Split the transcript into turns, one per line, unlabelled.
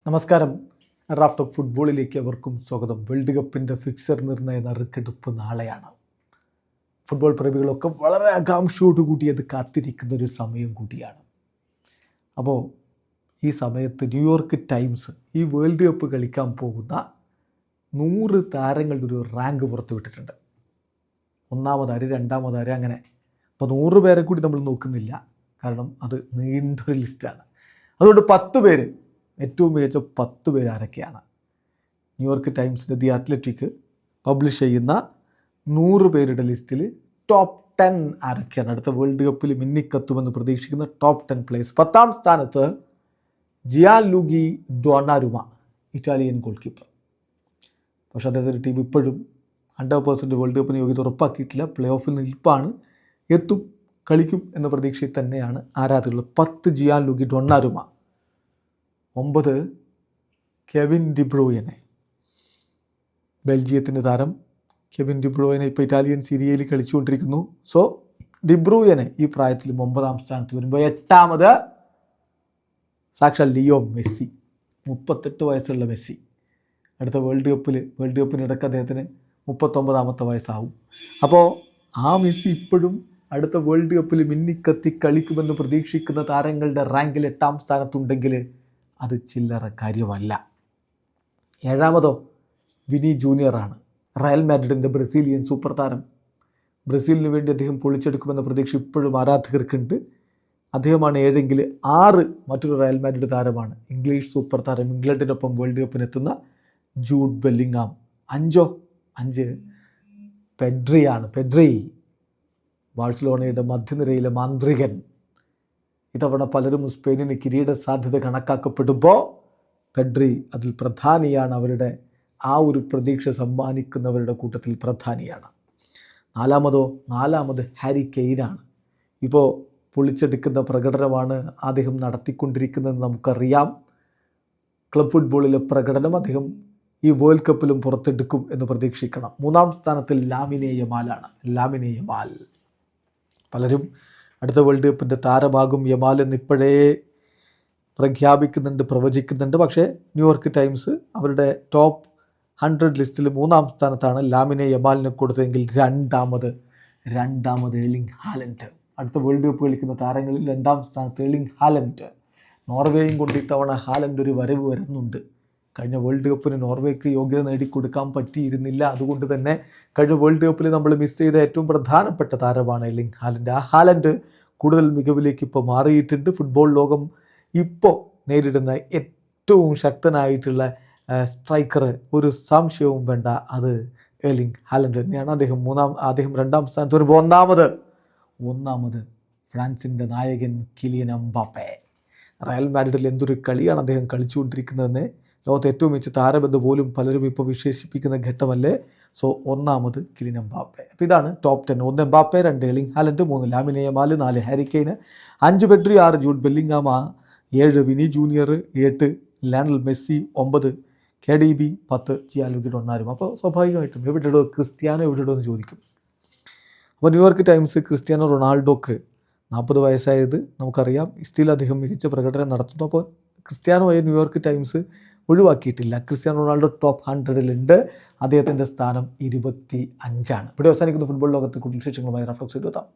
നമസ്കാരം. Raf talk ഫുട്ബോളിലേക്ക് അവർക്കും സ്വാഗതം. വേൾഡ് കപ്പിൻ്റെ ഫിക്സർ നിർണയ നറുക്കെടുപ്പ് നാളെയാണ്. ഫുട്ബോൾ പ്രേമികളൊക്കെ വളരെ ആകാംക്ഷയോടുകൂടി അത് കാത്തിരിക്കുന്ന ഒരു സമയം കൂടിയാണ്. അപ്പോൾ ഈ സമയത്ത് ന്യൂയോർക്ക് ടൈംസ് ഈ വേൾഡ് കപ്പ് കളിക്കാൻ പോകുന്ന 100 താരങ്ങളുടെ ഒരു റാങ്ക് പുറത്തുവിട്ടിട്ടുണ്ട്. ഒന്നാമതാര്, രണ്ടാമതാര്, അങ്ങനെ. അപ്പോൾ 100 പേരെ കൂടി നമ്മൾ നോക്കുന്നില്ല, കാരണം അത് നീണ്ടൊരു ലിസ്റ്റാണ്. അതുകൊണ്ട് 10 പേര്, ഏറ്റവും മികച്ച 10 പേര് ആരൊക്കെയാണ്? ന്യൂയോർക്ക് ടൈംസിൻ്റെ ദി അത്ലറ്റിക് പബ്ലിഷ് ചെയ്യുന്ന 100 പേരുടെ ലിസ്റ്റിൽ ടോപ്പ് 10 ആരൊക്കെയാണ്? അടുത്ത വേൾഡ് കപ്പിൽ മിന്നിക്കത്തുമെന്ന് പ്രതീക്ഷിക്കുന്ന ടോപ്പ് 10 പ്ലേയേഴ്സ്. 10ാം സ്ഥാനത്ത് ജിയാൻലൂഗി ഡോണാരുമ, ഇറ്റാലിയൻ ഗോൾ കീപ്പർ. പക്ഷേ അദ്ദേഹത്തിൻ്റെ ടീം ഇപ്പോഴും 100% വേൾഡ് കപ്പിന് യോഗ്യത ഉറപ്പാക്കിയിട്ടില്ല. പ്ലേ ഓഫിൽ നിൽപ്പാണ്, എത്തും, കളിക്കും എന്ന പ്രതീക്ഷയിൽ തന്നെയാണ് ആരാധകർ. 10 ജിയാൻലൂഗി ഡോണാരുമ. 9 കെവിൻ ഡിബ്രൂയനെ, ബെൽജിയത്തിൻ്റെ താരം കെവിൻ ഡിബ്രൂയനെ ഇപ്പോൾ ഇറ്റാലിയൻ സീരിയയിൽ കളിച്ചുകൊണ്ടിരിക്കുന്നു. സോ ഡിബ്രൂയനെ ഈ പ്രായത്തിലും 9ാം സ്ഥാനത്ത് വരുമ്പോൾ 8ാമത് സാക്ഷാൽ ലിയോ മെസ്സി, 38 വയസ്സുള്ള മെസ്സി. അടുത്ത വേൾഡ് കപ്പിനിടയ്ക്ക് അദ്ദേഹത്തിന് 39ാമത്തെ വയസ്സാവും. അപ്പോൾ ആ മെസ്സി ഇപ്പോഴും അടുത്ത വേൾഡ് കപ്പിൽ മിന്നിക്കത്തി കളിക്കുമെന്ന് പ്രതീക്ഷിക്കുന്ന താരങ്ങളുടെ റാങ്കിൽ 8ാം സ്ഥാനത്തുണ്ടെങ്കിൽ അത് ചില്ലറ കാര്യമല്ല. 7ാമതോ വിനി ജൂനിയറാണ്, റയൽ മാഡ്രിഡിൻ്റെ ബ്രസീലിയൻ സൂപ്പർ താരം. ബ്രസീലിന് വേണ്ടി അദ്ദേഹം പൊളിച്ചെടുക്കുമെന്ന പ്രതീക്ഷ ഇപ്പോഴും ആരാധകർക്കുണ്ട്. അദ്ദേഹമാണ് 7എങ്കിൽ 6 മറ്റൊരു റയൽ മാഡ്രിഡ് താരമാണ്, ഇംഗ്ലീഷ് സൂപ്പർ താരം, ഇംഗ്ലണ്ടിനൊപ്പം വേൾഡ് കപ്പിനെത്തുന്ന ജൂഡ് ബെല്ലിംഗാം. 5 പെഡ്രിയാണ്. പെഡ്രി, ബാഴ്സലോണയുടെ മധ്യനിരയിലെ മാന്ത്രികൻ. ഇതവണ പലരും സ്പെയിനിന് കിരീട സാധ്യത കണക്കാക്കപ്പെടുമ്പോൾ പെഡ്രി അതിൽ പ്രധാനിയാണ്. അവരുടെ ആ ഒരു പ്രതീക്ഷ സമ്മാനിക്കുന്നവരുടെ കൂട്ടത്തിൽ പ്രധാനിയാണ്. 4ാമത് ഹാരി കെയ്നാണ്. ഇപ്പോൾ പൊളിച്ചെടുക്കുന്ന പ്രകടനമാണ് അദ്ദേഹം നടത്തിക്കൊണ്ടിരിക്കുന്നതെന്ന് നമുക്കറിയാം. ക്ലബ് ഫുട്ബോളിലെ പ്രകടനം അദ്ദേഹം ഈ വേൾഡ് കപ്പിലും പുറത്തെടുക്കും എന്ന് പ്രതീക്ഷിക്കണം. 3ാം സ്ഥാനത്ത് ലാമിനെ യമാലാണ്. ലാമിനെ യമാൽ പലരും അടുത്ത വേൾഡ് കപ്പിൻ്റെ താരമാകും യമാൽ എന്നിപ്പോഴേ പ്രഖ്യാപിക്കുന്നുണ്ട്, പ്രവചിക്കുന്നുണ്ട്. പക്ഷേ ന്യൂയോർക്ക് ടൈംസ് അവരുടെ ടോപ്പ് 100 ലിസ്റ്റിൽ 3ാം സ്ഥാനത്താണ് ലാമിനെ യമാലിനെ കൊടുത്തതെങ്കിൽ രണ്ടാമത് എർലിംഗ് ഹാലൻഡ്. അടുത്ത വേൾഡ് കപ്പ് കളിക്കുന്ന താരങ്ങളിൽ 2ാം സ്ഥാനത്ത് എർലിംഗ് ഹാലൻഡ്. നോർവേയും കൊണ്ട് ഇത്തവണ ഹാലൻഡ് ഒരു വരവ് വരുന്നുണ്ട്. കഴിഞ്ഞ വേൾഡ് കപ്പിന് നോർവേക്ക് യോഗ്യത നേടിക്കൊടുക്കാൻ പറ്റിയിരുന്നില്ല. അതുകൊണ്ട് തന്നെ കഴിഞ്ഞ വേൾഡ് കപ്പിൽ നമ്മൾ മിസ് ചെയ്ത ഏറ്റവും പ്രധാനപ്പെട്ട താരമാണ് എർലിംഗ് ഹാലൻഡ്. ആ ഹാലൻഡ് കൂടുതൽ മികവിലേക്ക് ഇപ്പോൾ മാറിയിട്ടുണ്ട്. ഫുട്ബോൾ ലോകം ഇപ്പോൾ നേരിടുന്ന ഏറ്റവും ശക്തനായിട്ടുള്ള സ്ട്രൈക്കർ, ഒരു സംശയവും വേണ്ട, അത് എർലിംഗ് ഹാലൻഡ് തന്നെയാണ്. അദ്ദേഹം 2ാം സ്ഥാനത്ത് വരുമ്പോൾ ഒന്നാമത് ഫ്രാൻസിൻ്റെ നായകൻ കിലിയൻ എംബാപ്പെ. റയൽ മാഡ്രിഡിൽ എന്തൊരു കളിയാണ് അദ്ദേഹം കളിച്ചുകൊണ്ടിരിക്കുന്നതെന്ന് ലോകത്തെ ഏറ്റവും മികച്ച താരമെന്ന് പോലും പലരും ഇപ്പോൾ വിശേഷിപ്പിക്കുന്ന ഘട്ടമല്ലേ. സോ 1ാമത് കിലിയൻ എംബാപ്പെ. അപ്പോൾ ഇതാണ് top 10. 1 Mbappe, 2 Erling Haaland, 3 Lamine Yamal, 4 Harry Kane, 5 Pedri, 6 Jude Bellingham, 7 Vini junior, 8 Lionel Messi, 9 KDB, 10 Gianluigi Donnarumma. അപ്പോൾ സ്വാഭാവികമായിട്ടും എവിടെയോ ക്രിസ്ത്യാനോ എന്ന് ചോദിക്കും. അപ്പോൾ ന്യൂയോർക്ക് ടൈംസ് ക്രിസ്ത്യാനോ റൊണാൾഡോക്ക് 40 വയസ്സായത് നമുക്കറിയാം. സ്റ്റിൽ അദ്ദേഹം മികച്ച പ്രകടനം നടത്തുന്നു. അപ്പോൾ ക്രിസ്ത്യാനോയെ ന്യൂയോർക്ക് ടൈംസ് ഒഴിവാക്കിയിട്ടില്ല. ക്രിസ്ത്യാനോ റൊണാൾഡോ ടോപ്പ് 100ലുണ്ട്. അദ്ദേഹത്തിൻ്റെ സ്ഥാനം 25ആണ്. ഇവിടെ അവസാനിക്കുന്ന ഫുട്ബോൾ ലോകത്ത് കൂടുതൽ വിശേഷങ്ങളുമായി റാഫ് ടോക്സ് എത്താം.